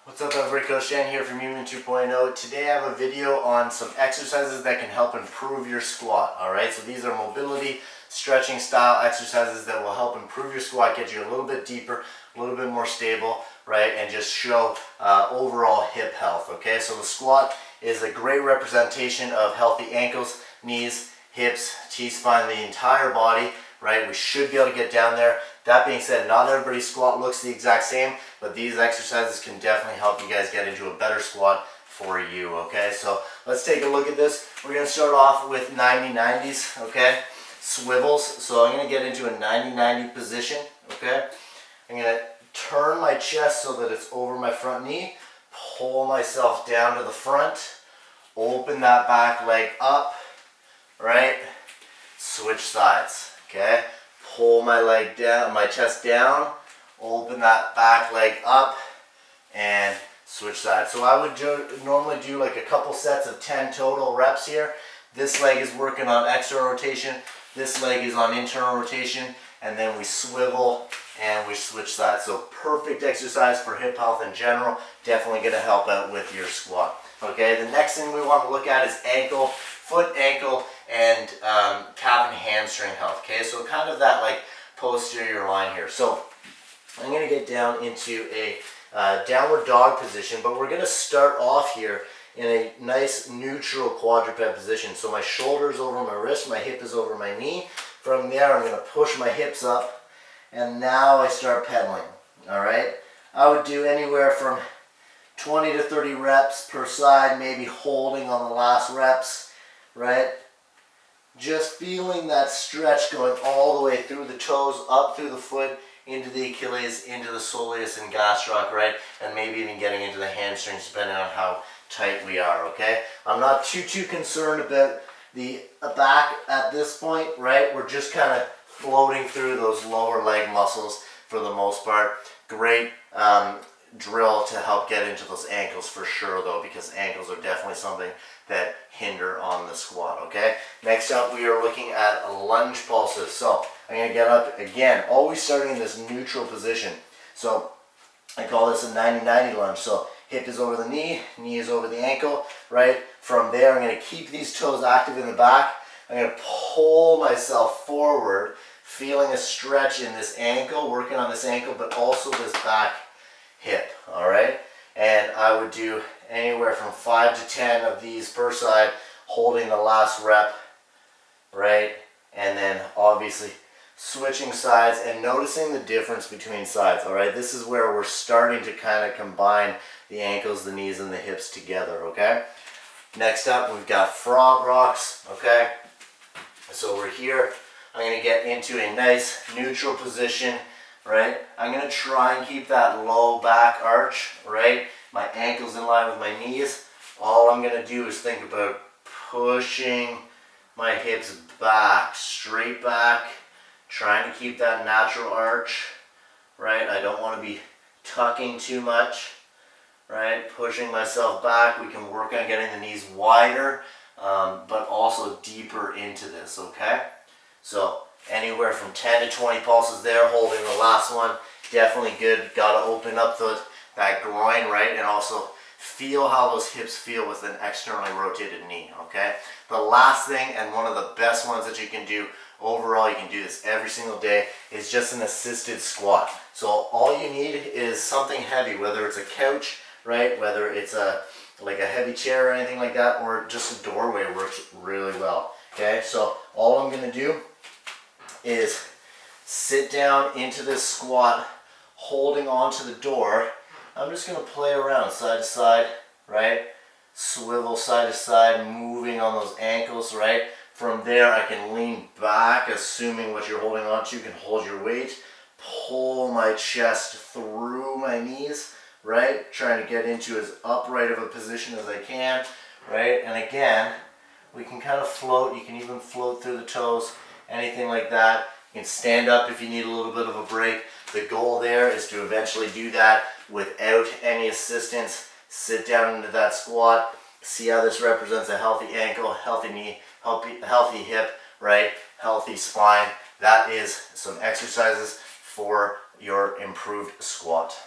What's up everybody, Coach Dan here from Human 2.0. Today I have a video on some exercises that can help improve your squat. Alright, so these are mobility, stretching style exercises that will help improve your squat, get you a little bit deeper, a little bit more stable, right, and just show overall hip health. Okay, so the squat is a great representation of healthy ankles, knees, hips, T-spine, the entire body, right? We should be able to get down there. That being said, not everybody's squat looks the exact same, but these exercises can definitely help you guys get into a better squat for you, okay? So let's take a look at this. We're gonna start off with 90-90s, okay? Swivels. So I'm gonna get into a 90-90 position, okay? I'm gonna turn my chest so that it's over my front knee, pull myself down to the front, open that back leg up, right? Switch sides, okay? Pull my leg down, my chest down, open that back leg up, and switch sides. So I would normally do like a couple sets of 10 total reps here. This leg is working on external rotation, this leg is on internal rotation, and then we swivel and we switch sides. So perfect exercise for hip health in general, definitely going to help out with your squat. Okay, the next thing we want to look at is ankle, foot, ankle, and calf and hamstring health. Okay, so kind of that like posterior line here. So I'm going to get down into a downward dog position, but we're going to start off here in a nice neutral quadruped position. So my shoulder is over my wrist, my hip is over my knee. From there, I'm going to push my hips up, and now I start pedaling. All right, I would do anywhere from 20 to 30 reps per side, maybe holding on the last reps, right? Just feeling that stretch going all the way through the toes, up through the foot, into the Achilles, into the soleus and gastroc, right? And maybe even getting into the hamstrings depending on how tight we are, okay? I'm not too concerned about the back at this point, right? We're just kind of floating through those lower leg muscles for the most part. Great drill to help get into those ankles for sure though, because ankles are definitely something that hinder on the squat, okay? Next up, we are looking at lunge pulses. So I'm gonna get up again, always starting in this neutral position. So I call this a 90-90 lunge. So hip is over the knee is over the ankle, right? From there, I'm gonna keep these toes active in the back. I'm gonna pull myself forward, feeling a stretch in this ankle, working on this ankle, but also this back hip, all right? And I would do anywhere from 5 to 10 of these per side, holding the last rep, right? And then obviously switching sides and noticing the difference between sides, all right? This is where we're starting to kind of combine the ankles, the knees, and the hips together, okay? Next up, we've got frog rocks, okay? So we're here. I'm going to get into a nice neutral position, right? I'm going to try and keep that low back arch, right? My ankles in line with my knees. All I'm going to do is think about pushing my hips back, straight back, trying to keep that natural arch, right? I don't want to be tucking too much, right? Pushing myself back. We can work on getting the knees wider, but also deeper into this, okay? So anywhere from 10 to 20 pulses there, holding the last one. Definitely good. Got to open up that groin, right? And also feel how those hips feel with an externally rotated knee, okay? The last thing, and one of the best ones that you can do overall, you can do this every single day, is just an assisted squat. So all you need is something heavy, whether it's a couch, right? Whether it's like a heavy chair or anything like that, or just a doorway works really well, okay? So all I'm going to do is sit down into this squat, holding onto the door. I'm just going to play around side to side, right? Swivel side to side, moving on those ankles, right? From there, I can lean back, assuming what you're holding onto, you can hold your weight. Pull my chest through my knees, right? Trying to get into as upright of a position as I can, right? And again, we can kind of float. You can even float through the toes, anything like that. You can stand up if you need a little bit of a break. The goal there is to eventually do that without any assistance. Sit down into that squat. See how this represents a healthy ankle, healthy knee, healthy hip, right? Healthy spine. That is some exercises for your improved squat.